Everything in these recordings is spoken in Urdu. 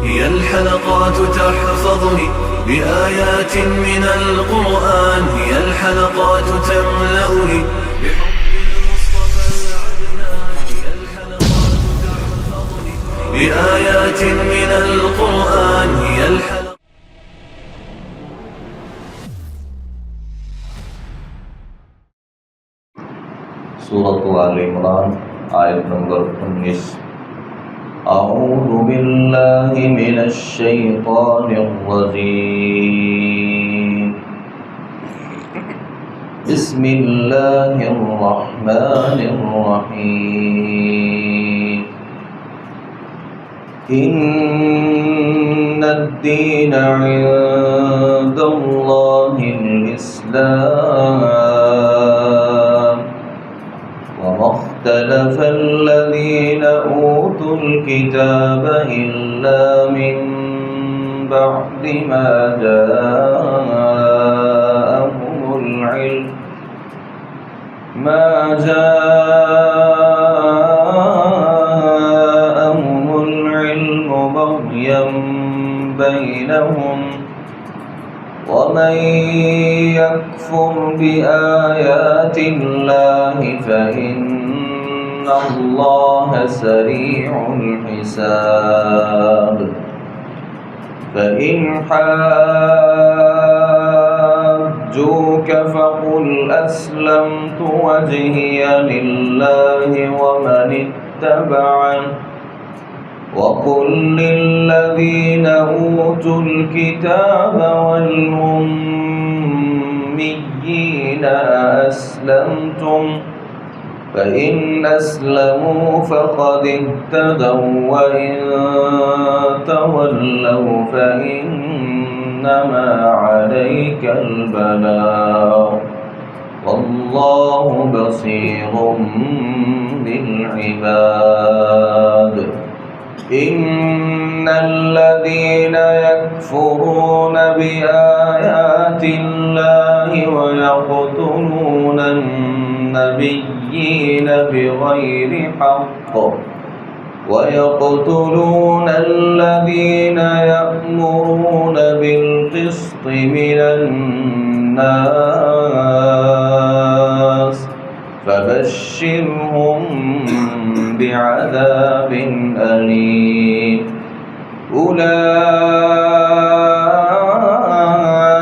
هي الحلقات تحفظني بآيات من القرآن، هي الحلقات تملأني بحب المصطفى العدنان، هي الحلقات تحفظني بآيات من القرآن، هي الحلقات. سورۃ آل عمران آیت نمبر 19. اعوذ باللہ من الشیطان الرجیم، بسم اللہ الرحمن الرحیم. ان الدین عند اللہ الاسلام وما اختلف الذين أوتوا الكتاب إلا من بعد ما جاءهم العلم بغيا بينهم ومن يكفر بآيات الله فإن الله سريع الحساب. فإن حاجوك فقل أسلمت وجهي لله ومن اتبعني وقل للذين أوتوا الكتاب والأميين أسلمتم فإن أسلموا فقد اهتدوا وإن تولوا فإنما عليك البلاغ والله بصير بالعباد. إن الذين يكفرون بآيات الله ويقتلون النبيين بغير حق ويقتلون الذين يأمرون بالقسط من الناس فبشرهم بعذاب أليم.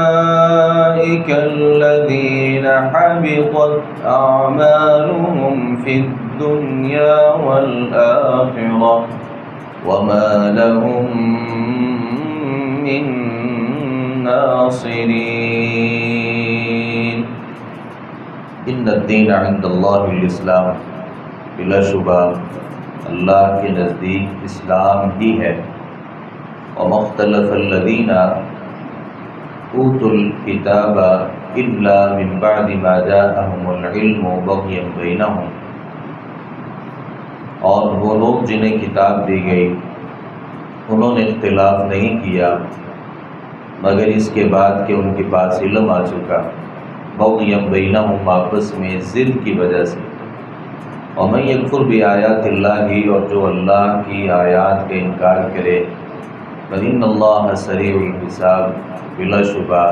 أولئك الذين حبطت أعمالهم في الدنيا والآخرة وما لهم من ناصرين. ان الدین عند اللہ الاسلام، بلا شبہ اللہ کے نزدیک اسلام ہی ہے. وما اختلف الذین اوتوا الکتاب الا من بعد ما جاءهم العلم بغیا بینہم، اور وہ لوگ جنہیں کتاب دی گئی انہوں نے اختلاف نہیں کیا مگر اس کے بعد کہ ان کے پاس علم آ چکا. بغیا بینہم، آپس میں ضد کی وجہ سے. ومن یکفر بآیات اللہ، اور جو اللہ کی آیات کا انکار کرے، فإن اللہ سریع الحساب، بلا شبہ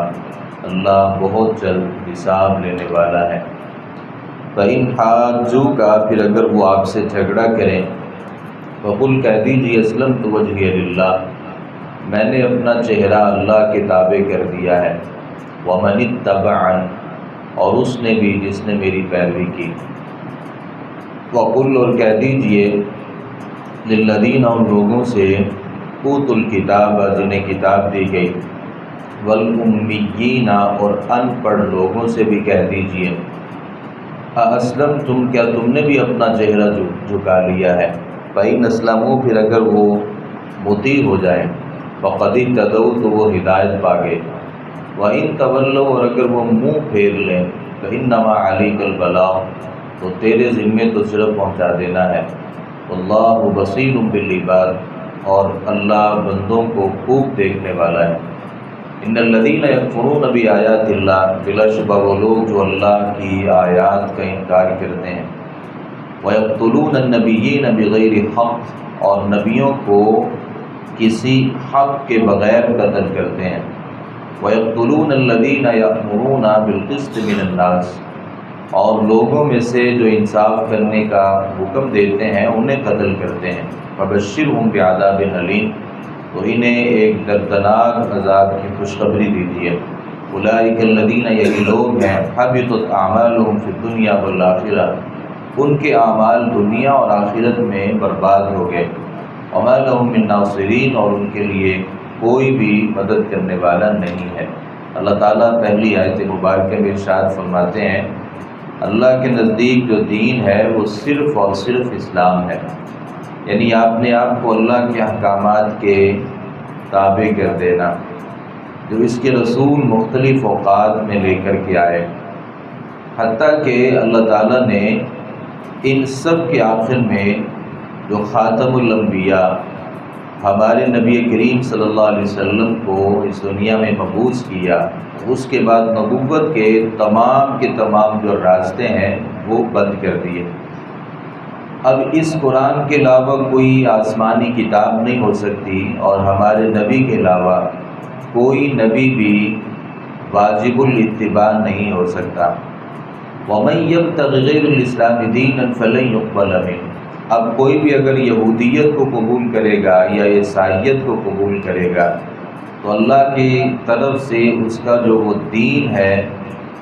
اللہ بہت جلد حساب لینے والا ہے. فإن حاجوک، پھر اگر وہ آپ سے جھگڑا کریں، فقل کہہ دیجیے اسلمت وجہی للہ، میں نے اپنا چہرہ اللہ کے تابع کر دیا ہے. ومن اتبعن، اور اس نے بھی جس نے میری پیروی کی. وقل، اور کہہ دیجئے للذین، ان لوگوں سے اوتوا الکتاب، جنہیں کتاب دی گئی، والامیین، اور ان پڑھ لوگوں سے بھی کہہ دیجئے اسلمتم، کیا تم نے بھی اپنا چہرہ جھکا لیا ہے. فإن اسلموا، پھر اگر وہ مطیع ہو جائیں، فقد اہتدوا، تو وہ ہدایت پا گئے. وَإِن تَوَلَّوْا، اور اگر وہ منہ پھیر لیں، فَإِنَّمَا عَلَيْكَ الْبَلَاغُ، تو تیرے ذمے تو صرف پہنچا دینا ہے. وَاللَّهُ بَصِيرٌ بِالْعِبَادِ، اور اللہ بندوں کو خوب دیکھنے والا ہے. ان الذین یکفرون بآیات اللہ، بلا شبہ وہ لوگ جو اللہ کی آیات کا انکار کرتے ہیں. ویقتلون النبیین بغیر حق، اور نبیوں کو کسی حق کے بغیر قتل کرتے ہیں۔ وَيَقْتُلُونَ الَّذِينَ يَأْمُرُونَ بِالْقِسْطِ مِنَ النَّاسِ، اور لوگوں میں سے جو انصاف کرنے کا حکم دیتے ہیں انہیں قتل کرتے ہیں۔ فَبَشِّرْهُمْ بِعَذَابٍ أَلِيمٍ، تو انہیں ایک دردناک عذاب کی خوشخبری دیجیے۔ اولئک الذین، یہی لوگ ہیں، حبطت اعمالهم فی الدنیا والآخرہ، ان کے اعمال دنیا اور آخرت میں برباد ہو گئے۔ وما لهم من ناصرین، اور ان کے لیے کوئی بھی مدد کرنے والا نہیں ہے۔ اللہ تعالیٰ پہلی آیت مبارکہ میں ارشاد فرماتے ہیں اللہ کے نزدیک جو دین ہے وہ صرف اور صرف اسلام ہے، یعنی آپ نے آپ کو اللہ کے احکامات کے تابع کر دینا، جو اس کے رسول مختلف اوقات میں لے کر کے آئے، حتیٰ کہ اللہ تعالیٰ نے ان سب کے آخر میں جو خاتم الانبیاء ہمارے نبی کریم صلی اللہ علیہ وسلم کو اس دنیا میں مبعوث کیا، اس کے بعد نبوت کے تمام جو راستے ہیں وہ بند کر دیے۔ اب اس قرآن کے علاوہ کوئی آسمانی کتاب نہیں ہو سکتی، اور ہمارے نبی کے علاوہ کوئی نبی بھی واجب الاتباع نہیں ہو سکتا۔ وَمَن يَبْتَغِ غَيْرَ الْإِسْلَامِ دِينًا فَلَن يُقْبَلَ مِنْهُ، اب کوئی بھی اگر یہودیت کو قبول کرے گا یا عیسائیت کو قبول کرے گا تو اللہ کی طرف سے اس کا جو وہ دین ہے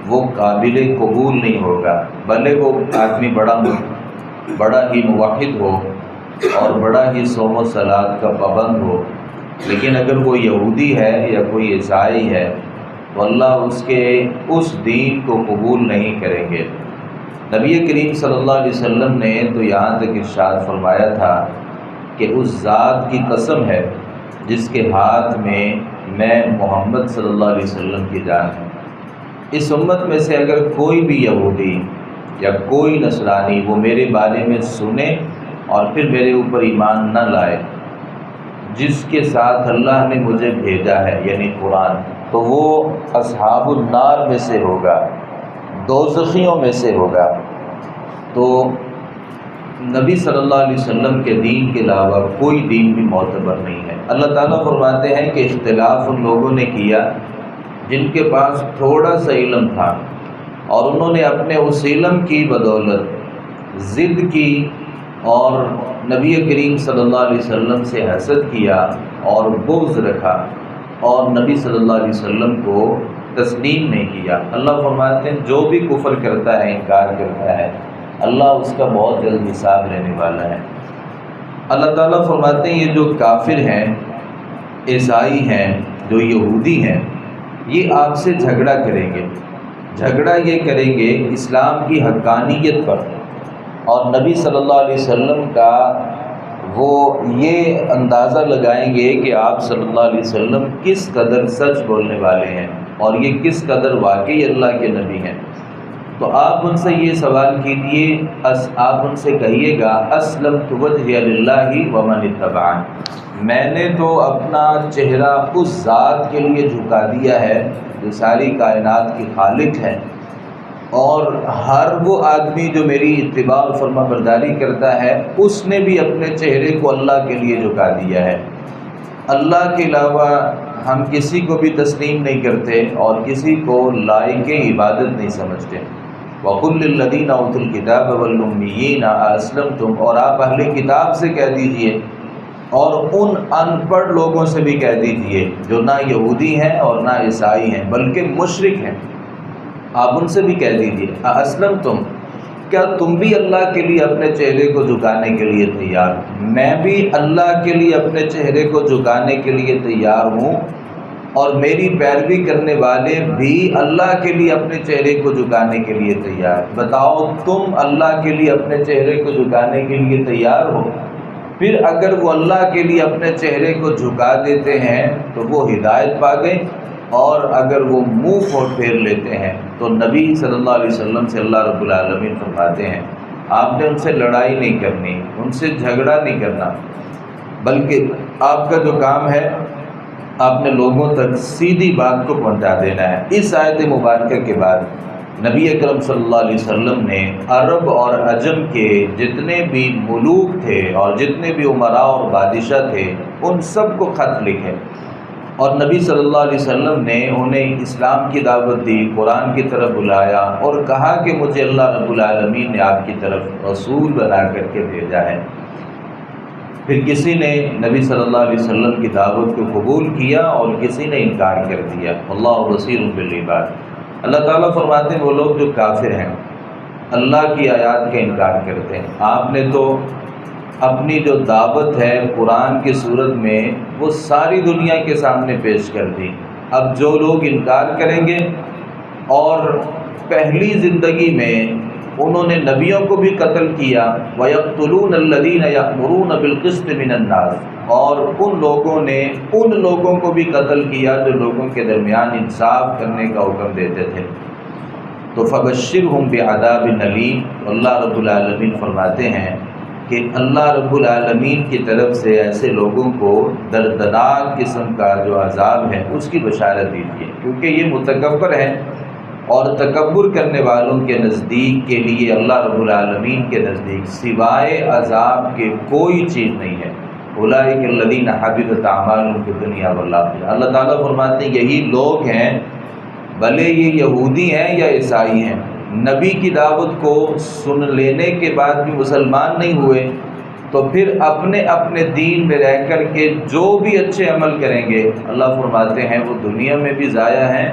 وہ قابل قبول نہیں ہوگا، بھلے وہ آدمی بڑا ہی موحد ہو اور بڑا ہی صوم و صلاۃ کا پابند ہو، لیکن اگر وہ یہودی ہے یا کوئی عیسائی ہے تو اللہ اس کے اس دین کو قبول نہیں کریں گے۔ نبی کریم صلی اللہ علیہ وسلم نے تو یہاں تک ارشاد فرمایا تھا کہ اس ذات کی قسم ہے جس کے ہاتھ میں محمد صلی اللہ علیہ وسلم کی جان ہے، اس امت میں سے اگر کوئی بھی یہودی یا کوئی نصرانی وہ میرے بارے میں سنے اور پھر میرے اوپر ایمان نہ لائے، جس کے ساتھ اللہ نے مجھے بھیجا ہے یعنی قرآن، تو وہ اصحاب النار میں سے ہوگا، دوزخیوں میں سے ہوگا۔ تو نبی صلی اللہ علیہ وسلم کے دین کے علاوہ کوئی دین بھی معتبر نہیں ہے۔ اللہ تعالیٰ فرماتے ہیں کہ اختلاف ان لوگوں نے کیا جن کے پاس تھوڑا سا علم تھا، اور انہوں نے اپنے اس علم کی بدولت ضد کی اور نبی کریم صلی اللہ علیہ وسلم سے حسد کیا اور بغض رکھا، اور نبی صلی اللہ علیہ وسلم کو تسلیم نہیں کیا۔ اللہ فرماتے ہیں جو بھی کفر کرتا ہے، انکار کرتا ہے، اللہ اس کا بہت جلد حساب لینے والا ہے۔ اللہ تعالیٰ فرماتے ہیں یہ جو کافر ہیں، عیسائی ہیں، جو یہودی ہیں، یہ آپ سے جھگڑا کریں گے۔ جھگڑا یہ کریں گے اسلام کی حقانیت پر، اور نبی صلی اللہ علیہ وسلم کا وہ یہ اندازہ لگائیں گے کہ آپ صلی اللہ علیہ وسلم کس قدر سچ بولنے والے ہیں اور یہ کس قدر واقعی اللہ کے نبی ہیں۔ تو آپ ان سے یہ سوال کیجیے، آپ ان سے کہیے گا اسلمت وجہی للہ ومن اتبعن، میں نے تو اپنا چہرہ اس ذات کے لیے جھکا دیا ہے جو ساری کائنات کی خالق ہے، اور ہر وہ آدمی جو میری اتباع اور فرما برداری کرتا ہے اس نے بھی اپنے چہرے کو اللہ کے لیے جھکا دیا ہے۔ اللہ کے علاوہ ہم کسی کو بھی تسلیم نہیں کرتے اور کسی کو لائق عبادت نہیں سمجھتے۔ وَقُلْ لِلَّذِينَ أُوتُوا الْكِتَابَ وَالْأُمِّيِّينَ أَأَسْلَمْتُمْ، اور آپ اہل کتاب سے کہہ دیجئے اور ان ان پڑھ لوگوں سے بھی کہہ دیجئے جو نہ یہودی ہیں اور نہ عیسائی ہیں بلکہ مشرک ہیں، آپ ان سے بھی کہہ دیجئے أَأَسْلَمْتُمْ، کیا تم بھی اللہ کے لیے اپنے چہرے کو جھکانے کے لیے تیار؟ میں بھی اللہ کے لیے اپنے چہرے کو جھکانے کے لیے تیار ہوں، اور میری پیروی کرنے والے بھی اللہ کے لیے اپنے چہرے کو جھکانے کے لیے تیار۔ بتاؤ تم اللہ کے لیے اپنے چہرے کو جھکانے کے لیے تیار ہو؟ پھر اگر وہ اللہ کے لیے اپنے چہرے کو جھکا دیتے ہیں تو وہ ہدایت پا گئے، اور اگر وہ منہ پھیر لیتے ہیں تو نبی صلی اللہ علیہ وسلم سے اللہ رب العالمین فرماتے ہیں آپ نے ان سے لڑائی نہیں کرنی، ان سے جھگڑا نہیں کرنا، بلکہ آپ کا جو کام ہے آپ نے لوگوں تک سیدھی بات کو پہنچا دینا ہے۔ اس آیت مبارکہ کے بعد نبی اکرم صلی اللہ علیہ وسلم نے عرب اور عجم کے جتنے بھی ملوک تھے اور جتنے بھی امراء اور بادشاہ تھے ان سب کو خط لکھے، اور نبی صلی اللہ علیہ وسلم نے انہیں اسلام کی دعوت دی، قرآن کی طرف بلایا اور کہا کہ مجھے اللہ رب العالمین نے آپ کی طرف رسول بنا کر کے بھیجا ہے۔ پھر کسی نے نبی صلی اللہ علیہ وسلم کی دعوت کو قبول کیا اور کسی نے انکار کر دیا۔ اللہ بصیر بالعباد۔ اللہ تعالیٰ فرماتے ہیں وہ لوگ جو کافر ہیں، اللہ کی آیات کا انکار کرتے ہیں، آپ نے تو اپنی جو دعوت ہے قرآن کی صورت میں وہ ساری دنیا کے سامنے پیش کر دی۔ اب جو لوگ انکار کریں گے اور پہلی زندگی میں انہوں نے نبیوں کو بھی قتل کیا، وَيَقْتُلُونَ الَّذِينَ يَأْمُرُونَ بِالْقِسْطِ مِنَ النَّاسِ، اور ان لوگوں نے ان لوگوں کو بھی قتل کیا جو لوگوں کے درمیان انصاف کرنے کا حکم دیتے تھے، تو فَبَشِّرْهُمْ بِعَذَابٍ أَلِيمٍ۔ اللہ رب العالمین فرماتے ہیں کہ اللہ رب العالمین کی طرف سے ایسے لوگوں کو دردناک قسم کا جو عذاب ہے اس کی بشارت دیجیے، کیونکہ یہ متکبر ہیں اور تکبر کرنے والوں کے نزدیک کے لیے اللہ رب العالمین کے نزدیک سوائے عذاب کے کوئی چیز نہیں ہے۔ اولئک الذین حبطت اعمالهم فی الدنیا والآخرہ۔ اللہ تعالیٰ فرماتے ہیں یہی لوگ ہیں، بھلے یہ یہودی ہیں یا عیسائی ہیں، نبی کی دعوت کو سن لینے کے بعد بھی مسلمان نہیں ہوئے تو پھر اپنے اپنے دین میں رہ کر کے جو بھی اچھے عمل کریں گے اللہ فرماتے ہیں وہ دنیا میں بھی ضائع ہیں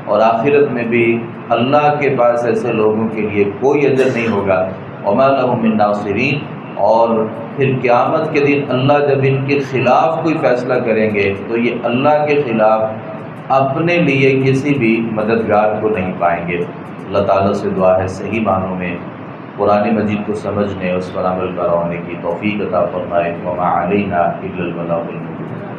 اور آخرت میں بھی اللہ کے پاس ایسے لوگوں کے لیے کوئی اجر نہیں ہوگا۔ وما لهم من ناصرین، اور پھر قیامت کے دن اللہ جب ان کے خلاف کوئی فیصلہ کریں گے تو یہ اللہ کے خلاف اپنے لیے کسی بھی مددگار کو نہیں پائیں گے۔ اللہ تعالیٰ سے دعا ہے صحیح معنوں میں قرآن مجید کو سمجھنے، اس پر عمل کروانے کی توفیق عطا فرمائے۔ وما علینا الا البلاغ المبین۔